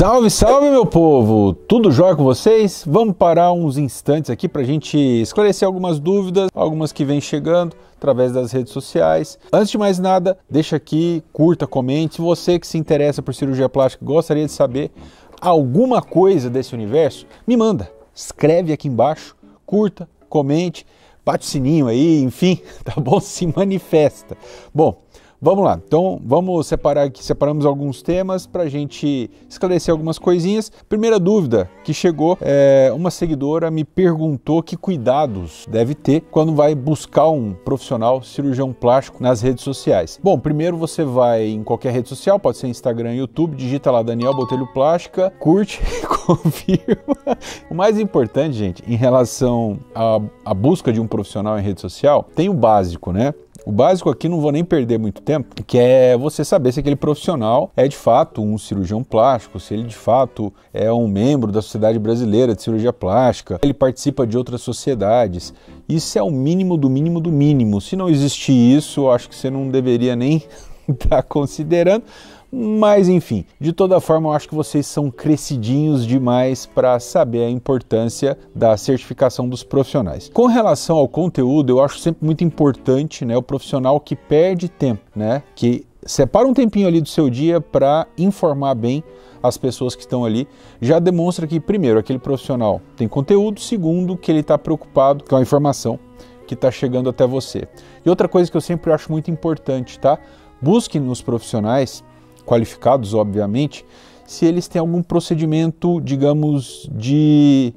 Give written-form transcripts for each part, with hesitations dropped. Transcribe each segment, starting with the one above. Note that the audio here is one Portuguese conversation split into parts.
Salve, salve, meu povo! Tudo jóia com vocês? Vamos parar uns instantes aqui para a gente esclarecer algumas dúvidas, algumas que vêm chegando através das redes sociais. Antes de mais nada, deixa aqui, curta, comente. Se você que se interessa por cirurgia plástica gostaria de saber alguma coisa desse universo, me manda. Escreve aqui embaixo, curta, comente, bate o sininho aí, enfim, tá bom? Se manifesta. Bom, vamos lá, então vamos separar aqui, separamos alguns temas para a gente esclarecer algumas coisinhas. Primeira dúvida que chegou, uma seguidora me perguntou que cuidados deve ter quando vai buscar um profissional cirurgião plástico nas redes sociais. Bom, primeiro você vai em qualquer rede social, pode ser Instagram, YouTube, digita lá Daniel Botelho Plástica, curte, confirma. O mais importante, gente, em relação à busca de um profissional em rede social, tem o básico, né? O básico aqui, não vou nem perder muito tempo, que é você saber se aquele profissional é de fato um cirurgião plástico, se ele de fato é um membro da Sociedade Brasileira de Cirurgia Plástica, ele participa de outras sociedades. Isso é o mínimo do mínimo do mínimo. Se não existir isso, eu acho que você não deveria nem estar considerando. Mas enfim, de toda forma eu acho que vocês são crescidinhos demais para saber a importância da certificação dos profissionais. Com relação ao conteúdo, eu acho sempre muito importante, né, o profissional que perde tempo, né, que separa um tempinho ali do seu dia para informar bem as pessoas que estão ali, já demonstra que, primeiro, aquele profissional tem conteúdo, segundo, que ele está preocupado com a informação que está chegando até você. E outra coisa que eu sempre acho muito importante, tá? Busque nos profissionais qualificados, obviamente, se eles têm algum procedimento, digamos, de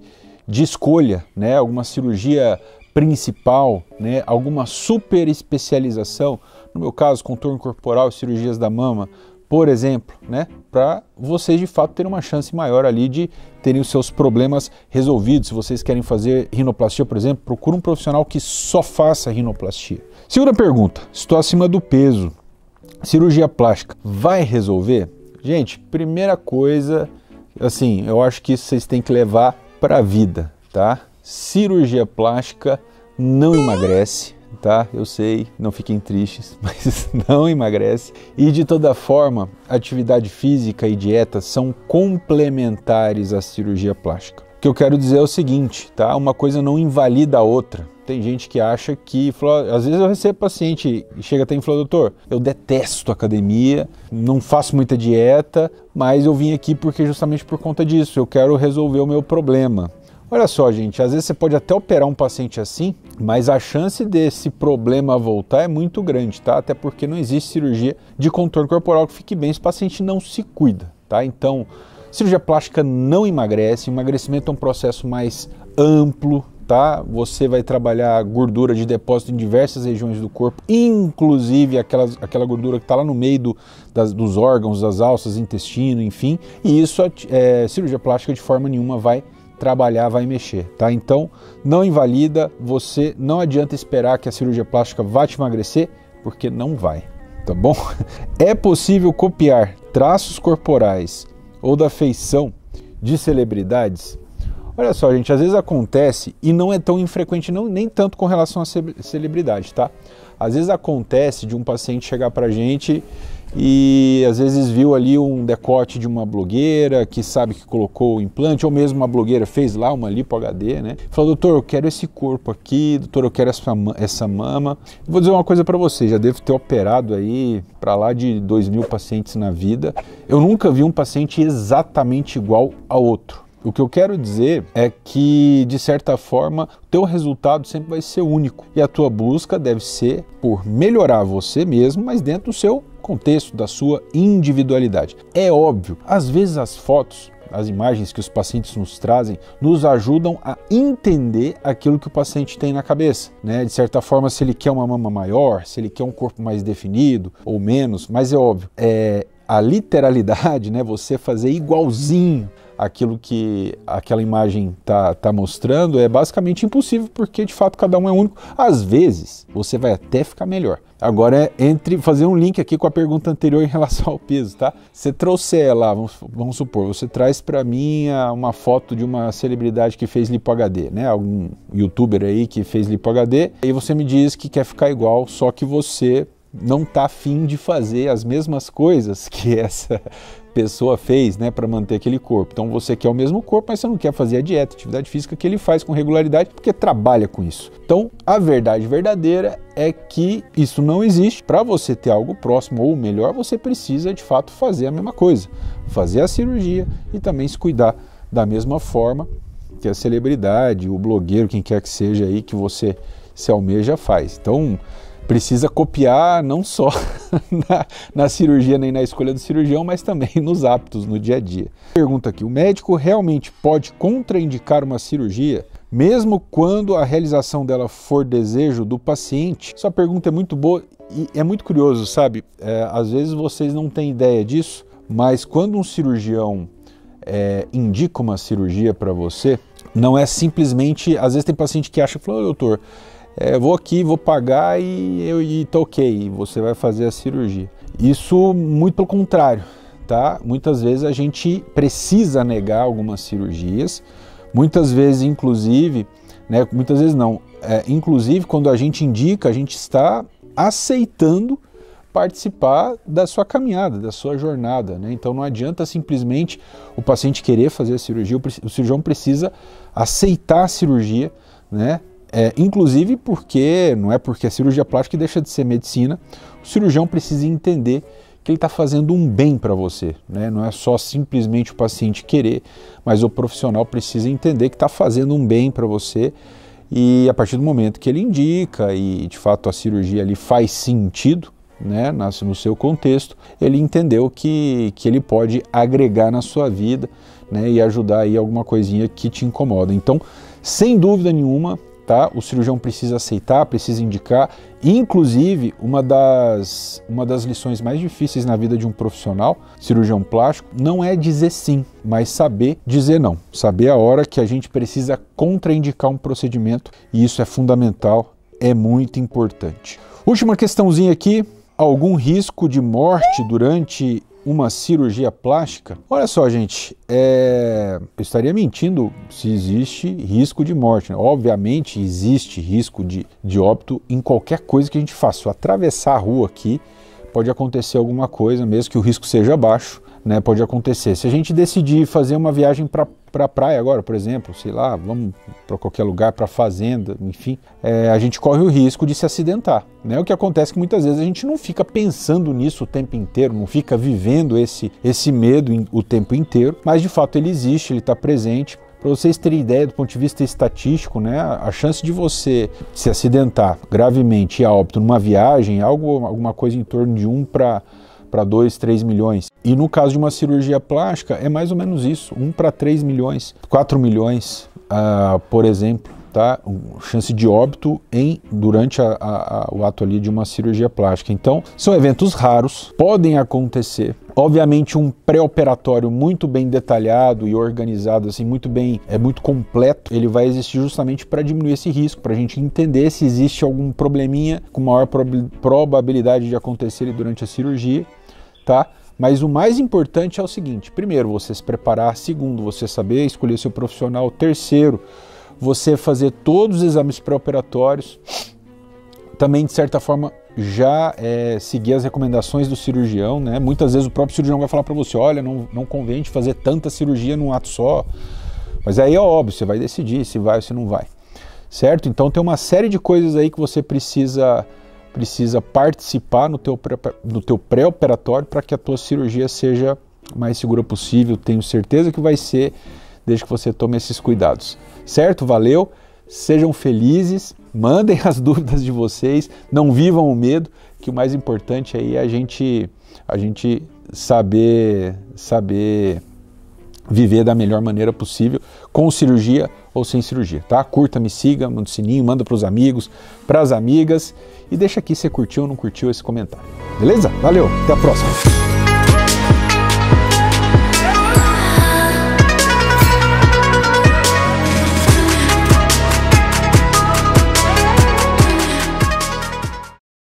escolha, né? Alguma cirurgia principal, né? Alguma super especialização, no meu caso, contorno corporal e cirurgias da mama, por exemplo, né? Para vocês de fato terem uma chance maior ali de terem os seus problemas resolvidos. Se vocês querem fazer rinoplastia, por exemplo, procura um profissional que só faça rinoplastia. Segunda pergunta, estou acima do peso. Cirurgia plástica vai resolver? Gente, primeira coisa, assim, eu acho que isso vocês têm que levar para a vida, tá? Cirurgia plástica não emagrece, tá? Eu sei, não fiquem tristes, mas não emagrece. E de toda forma, atividade física e dieta são complementares à cirurgia plástica. O que eu quero dizer é o seguinte, tá? Uma coisa não invalida a outra. Tem gente que acha que, às vezes eu recebo paciente e chega até e fala, doutor, eu detesto academia, não faço muita dieta, mas eu vim aqui porque justamente por conta disso, eu quero resolver o meu problema. Olha só, gente, às vezes você pode até operar um paciente assim, mas a chance desse problema voltar é muito grande, tá? Até porque não existe cirurgia de contorno corporal que fique bem se o paciente não se cuida, tá? Então, cirurgia plástica não emagrece, emagrecimento é um processo mais amplo, tá? Você vai trabalhar gordura de depósito em diversas regiões do corpo, inclusive aquela gordura que está lá no meio dos órgãos, das alças, intestino, enfim, e isso cirurgia plástica de forma nenhuma vai trabalhar, vai mexer, tá? Então, não invalida, você não adianta esperar que a cirurgia plástica vá te emagrecer, porque não vai, tá bom? É possível copiar traços corporais ou da feição de celebridades? Olha só, gente, às vezes acontece, e não é tão infrequente, nem tanto com relação à celebridade, tá? Às vezes acontece de um paciente chegar pra gente e às vezes viu ali um decote de uma blogueira que sabe que colocou o implante, ou mesmo uma blogueira fez lá uma lipo HD, né? Falou, doutor, eu quero esse corpo aqui, doutor, eu quero essa mama. Vou dizer uma coisa pra você, já devo ter operado aí pra lá de 2.000 pacientes na vida. Eu nunca vi um paciente exatamente igual ao outro. O que eu quero dizer é que, de certa forma, o teu resultado sempre vai ser único e a tua busca deve ser por melhorar você mesmo, mas dentro do seu contexto, da sua individualidade. É óbvio, às vezes as fotos, as imagens que os pacientes nos trazem, nos ajudam a entender aquilo que o paciente tem na cabeça, né? De certa forma, se ele quer uma mama maior, se ele quer um corpo mais definido ou menos, mas é óbvio, a literalidade, né? Você fazer igualzinho aquilo que aquela imagem tá mostrando é basicamente impossível, porque de fato cada um é único. Às vezes você vai até ficar melhor. Agora fazer um link aqui com a pergunta anterior em relação ao peso, tá? Você trouxer lá, vamos supor, você traz para mim uma foto de uma celebridade que fez lipo HD, né? Algum youtuber aí que fez lipo HD, e você me diz que quer ficar igual, só que você não está afim de fazer as mesmas coisas que essa pessoa fez, né, para manter aquele corpo. Então você quer o mesmo corpo, mas você não quer fazer a dieta, a atividade física que ele faz com regularidade, porque trabalha com isso. Então a verdade verdadeira é que isso não existe. Para você ter algo próximo ou melhor, você precisa de fato fazer a mesma coisa, fazer a cirurgia e também se cuidar da mesma forma que a celebridade, o blogueiro, quem quer que seja aí que você se almeja faz. Então precisa copiar não só na cirurgia nem na escolha do cirurgião, mas também nos hábitos, no dia a dia. Pergunta aqui, o médico realmente pode contraindicar uma cirurgia, mesmo quando a realização dela for desejo do paciente? Essa pergunta é muito boa e é muito curioso, sabe? Às vezes vocês não têm ideia disso, mas quando um cirurgião indica uma cirurgia para você, não é simplesmente, às vezes tem paciente que acha, fala, doutor, vou aqui, vou pagar e tá ok, você vai fazer a cirurgia. Isso muito pelo contrário, tá? Muitas vezes a gente precisa negar algumas cirurgias, muitas vezes inclusive, né, muitas vezes não, inclusive quando a gente indica, a gente está aceitando participar da sua caminhada, da sua jornada, né? Então não adianta simplesmente o paciente querer fazer a cirurgia, o cirurgião precisa aceitar a cirurgia, né? Inclusive porque, não é porque a cirurgia plástica deixa de ser medicina, o cirurgião precisa entender que ele está fazendo um bem para você, né? Não é só simplesmente o paciente querer, mas o profissional precisa entender que está fazendo um bem para você e a partir do momento que ele indica e de fato a cirurgia ali faz sentido, né, no seu contexto, ele entendeu que ele pode agregar na sua vida, né, e ajudar aí alguma coisinha que te incomoda. Então, sem dúvida nenhuma, tá? O cirurgião precisa aceitar, precisa indicar. Inclusive, uma das lições mais difíceis na vida de um profissional, cirurgião plástico, não é dizer sim, mas saber dizer não. Saber a hora que a gente precisa contraindicar um procedimento, e isso é fundamental, é muito importante. Última questãozinha aqui, algum risco de morte durante uma cirurgia plástica? Olha só, gente, eu estaria mentindo se existe risco de morte, né? Obviamente existe risco de óbito em qualquer coisa que a gente faça. Se eu atravessar a rua aqui, pode acontecer alguma coisa, mesmo que o risco seja baixo, né? Pode acontecer. Se a gente decidir fazer uma viagem para a praia agora, por exemplo, sei lá, vamos para qualquer lugar, para fazenda, enfim, a gente corre o risco de se acidentar, né? O que acontece é que muitas vezes a gente não fica pensando nisso o tempo inteiro, não fica vivendo esse medo o tempo inteiro, mas de fato ele existe, ele está presente. Para vocês terem ideia do ponto de vista estatístico, né, a chance de você se acidentar gravemente e a óbito numa viagem, alguma coisa em torno de 1 para 2, 3 milhões. E no caso de uma cirurgia plástica, é mais ou menos isso, 1 para 3 milhões, 4 milhões, por exemplo, tá? Chance de óbito durante o ato ali de uma cirurgia plástica. Então, são eventos raros, podem acontecer. Obviamente um pré-operatório muito bem detalhado e organizado, assim, muito completo, ele vai existir justamente para diminuir esse risco, para a gente entender se existe algum probleminha com maior probabilidade de acontecer durante a cirurgia, tá? Mas o mais importante é o seguinte, primeiro, você se preparar, segundo, você saber escolher seu profissional, terceiro, você fazer todos os exames pré-operatórios, também de certa forma já seguir as recomendações do cirurgião, né? Muitas vezes o próprio cirurgião vai falar para você, olha, não convém de fazer tanta cirurgia num ato só, mas aí é óbvio, você vai decidir se vai ou se não vai, certo? Então tem uma série de coisas aí que você precisa participar no teu pré-operatório para que a tua cirurgia seja mais segura possível. Tenho certeza que vai ser, desde que você tome esses cuidados, certo? Valeu, sejam felizes, mandem as dúvidas de vocês, não vivam o medo, que o mais importante aí é a gente saber viver da melhor maneira possível, com cirurgia ou sem cirurgia, tá? Curta, me siga, manda o sininho, manda para os amigos, para as amigas e deixa aqui se curtiu ou não curtiu esse comentário, beleza? Valeu, até a próxima!